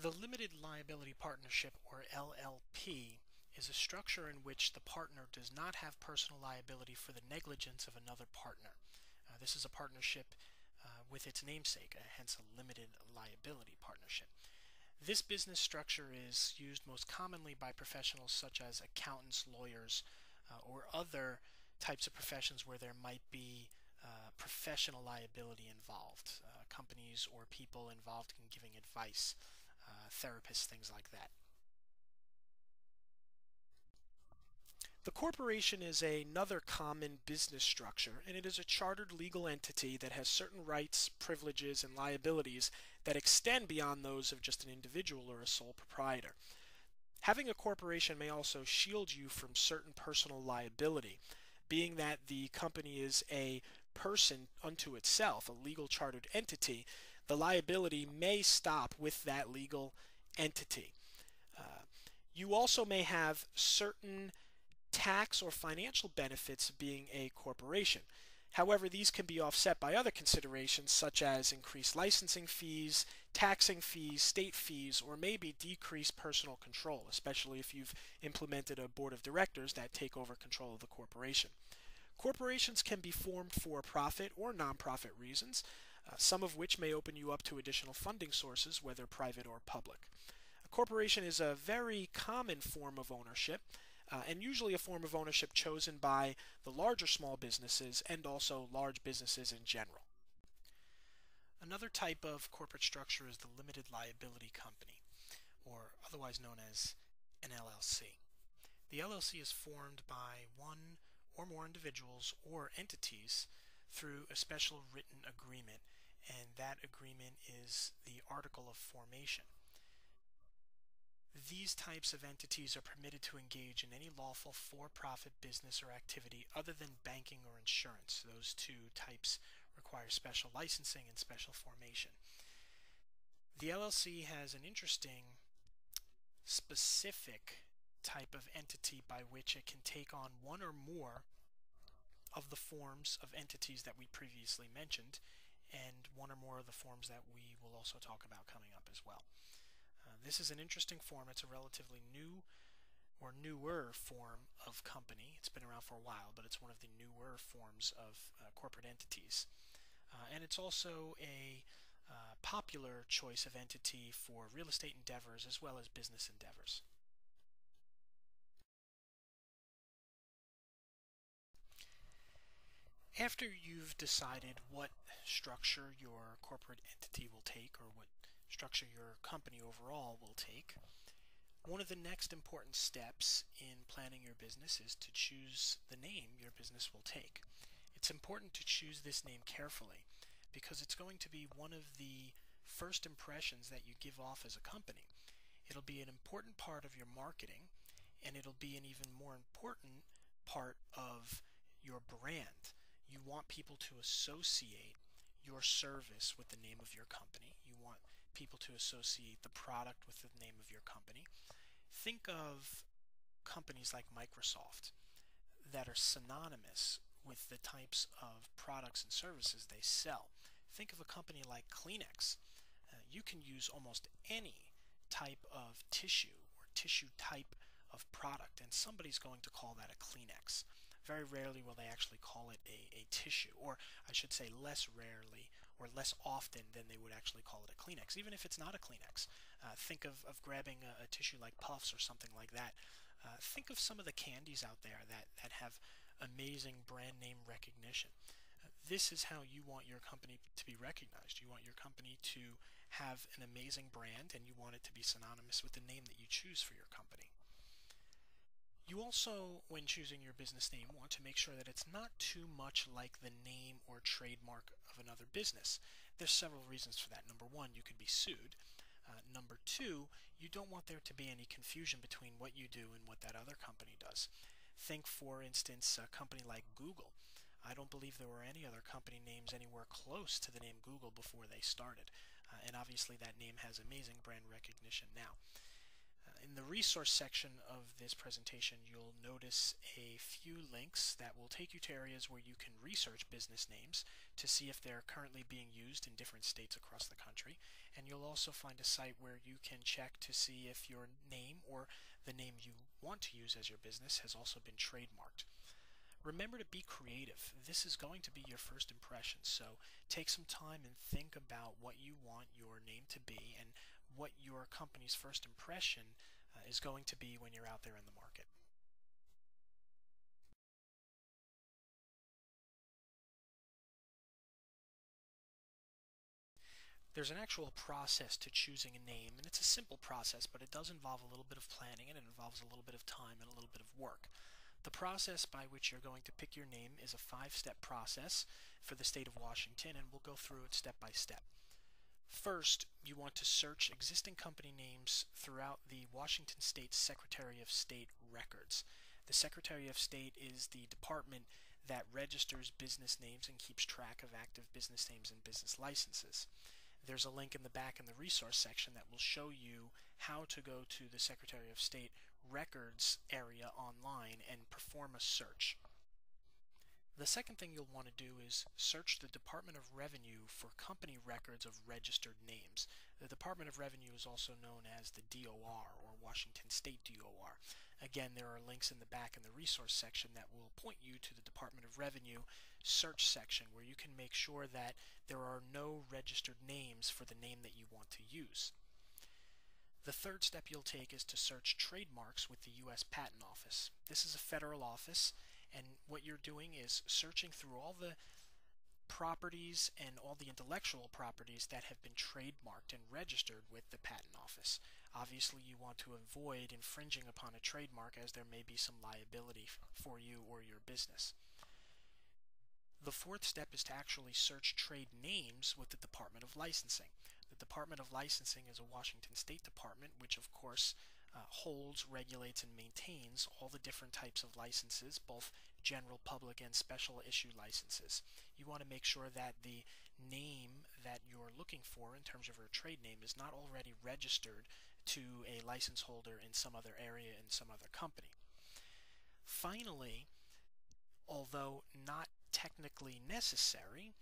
The limited liability partnership, or LLP, is a structure in which the partner does not have personal liability for the negligence of another partner. This is a partnership with its namesake, hence a limited liability partnership. This business structure is used most commonly by professionals such as accountants, lawyers, or other types of professions where there might be professional liability involved. Companies or people involved in giving advice, therapists, things like that. The corporation is another common business structure, and it is a chartered legal entity that has certain rights, privileges, and liabilities that extend beyond those of just an individual or a sole proprietor. Having a corporation may also shield you from certain personal liability, being that the company is a person unto itself, a legal chartered entity. The liability may stop with that legal entity. You also may have certain tax or financial benefits of being a corporation. However, these can be offset by other considerations such as increased licensing fees, taxing fees, state fees, or maybe decreased personal control, especially if you've implemented a board of directors that take over control of the corporation. Corporations can be formed for profit or nonprofit reasons, some of which may open you up to additional funding sources, whether private or public. A corporation is a very common form of ownership, and usually a form of ownership chosen by the larger small businesses and also large businesses in general. Another type of corporate structure is the limited liability company, or otherwise known as an LLC. The LLC is formed by one or more individuals or entities through a special written agreement, and that agreement is the article of formation. These types of entities are permitted to engage in any lawful for-profit business or activity other than banking or insurance. Those two types require special licensing and special formation. The LLC has an interesting specific type of entity by which it can take on one or more of the forms of entities that we previously mentioned, and one or more of the forms that we will also talk about coming up as well. This is an interesting form. It's a relatively new or newer form of company. It's been around for a while, but it's one of the newer forms of corporate entities. And it's also a popular choice of entity for real estate endeavors as well as business endeavors. After you've decided what structure your corporate entity will take, or what structure your company overall will take, one of the next important steps in planning your business is to choose the name your business will take. It's important to choose this name carefully because it's going to be one of the first impressions that you give off as a company. It'll be an important part of your marketing, and it'll be an even more important part of your brand. You want people to associate your service with the name of your company. You want people to associate the product with the name of your company. Think of companies like Microsoft that are synonymous with the types of products and services they sell. Think of a company like Kleenex. You can use almost any type of tissue or tissue type of product, and somebody's going to call that a Kleenex. Very rarely will they actually call it a tissue, or I should say less rarely or less often than they would actually call it a Kleenex, even if it's not a Kleenex. Think of grabbing a tissue like Puffs or something like that. Think of some of the candies out there that have amazing brand name recognition. This is how you want your company to be recognized. You want your company to have an amazing brand, and you want it to be synonymous with the name that you choose for your company. You also, when choosing your business name, want to make sure that it's not too much like the name or trademark of another business. There's several reasons for that. Number one, you could be sued. Number two, you don't want there to be any confusion between what you do and what that other company does. Think, for instance, a company like Google. I don't believe there were any other company names anywhere close to the name Google before they started. And obviously that name has amazing brand recognition now. In the resource section of this presentation, you'll notice a few links that will take you to areas where you can research business names to see if they're currently being used in different states across the country. And you'll also find a site where you can check to see if your name or the name you want to use as your business has also been trademarked. Remember to be creative. This is going to be your first impression, so take some time and think about what you want your name to be and what your company's first impression is going to be when you're out there in the market. There's an actual process to choosing a name, and it's a simple process, but it does involve a little bit of planning, and it involves a little bit of time and a little bit of work. The process by which you're going to pick your name is a 5-step process for the state of Washington, and we'll go through it step by step. First, you want to search existing company names throughout the Washington State Secretary of State records. The Secretary of State is the department that registers business names and keeps track of active business names and business licenses. There's a link in the back in the resource section that will show you how to go to the Secretary of State records area online and perform a search. The second thing you'll want to do is search the Department of Revenue for company records of registered names. The Department of Revenue is also known as the DOR, or Washington State DOR. Again, there are links in the back in the resource section that will point you to the Department of Revenue search section where you can make sure that there are no registered names for the name that you want to use. The third step you'll take is to search trademarks with the U.S. Patent Office. This is a federal office, and what you're doing is searching through all the properties and all the intellectual properties that have been trademarked and registered with the Patent Office. Obviously, you want to avoid infringing upon a trademark, as there may be some liability for you or your business. The fourth step is to actually search trade names with the Department of Licensing. The Department of Licensing is a Washington State department which, of course, holds, regulates, and maintains all the different types of licenses, both general, public, and special issue licenses. You want to make sure that the name that you're looking for in terms of your trade name is not already registered to a license holder in some other area in some other company. Finally, although not technically necessary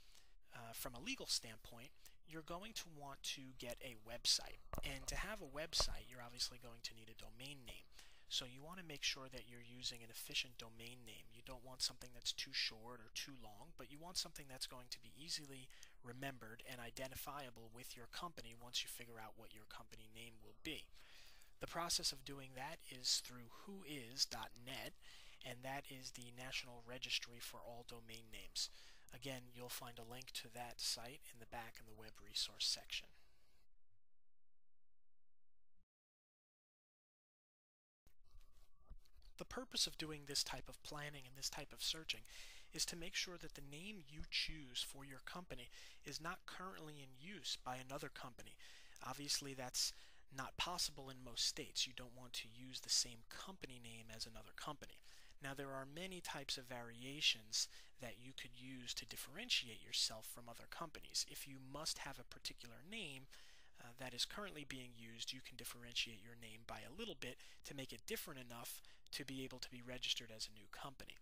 from a legal standpoint, you're going to want to get a website. And to have a website, you're obviously going to need a domain name. So you want to make sure that you're using an efficient domain name. You don't want something that's too short or too long, but you want something that's going to be easily remembered and identifiable with your company once you figure out what your company name will be. The process of doing that is through whois.net, and that is the National Registry for all domain names. Again, you'll find a link to that site in the back in the web resource section. The purpose of doing this type of planning and this type of searching is to make sure that the name you choose for your company is not currently in use by another company. Obviously, that's not possible in most states. You don't want to use the same company name as another company. Now, there are many types of variations that you could use to differentiate yourself from other companies. If you must have a particular name that is currently being used, you can differentiate your name by a little bit to make it different enough to be able to be registered as a new company.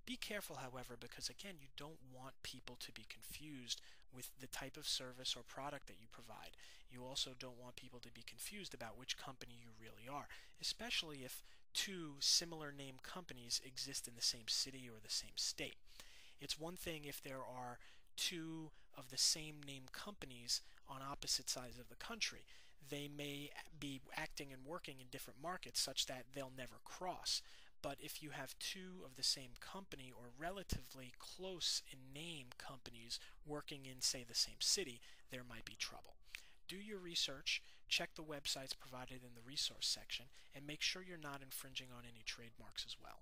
Be careful, however, because again, you don't want people to be confused with the type of service or product that you provide. You also don't want people to be confused about which company you really are, especially if two similar name companies exist in the same city or the same state. It's one thing if there are two of the same name companies on opposite sides of the country. They may be acting and working in different markets such that they'll never cross. But if you have two of the same company or relatively close in name companies working in, say, the same city, there might be trouble. Do your research, check the websites provided in the resource section, and make sure you're not infringing on any trademarks as well.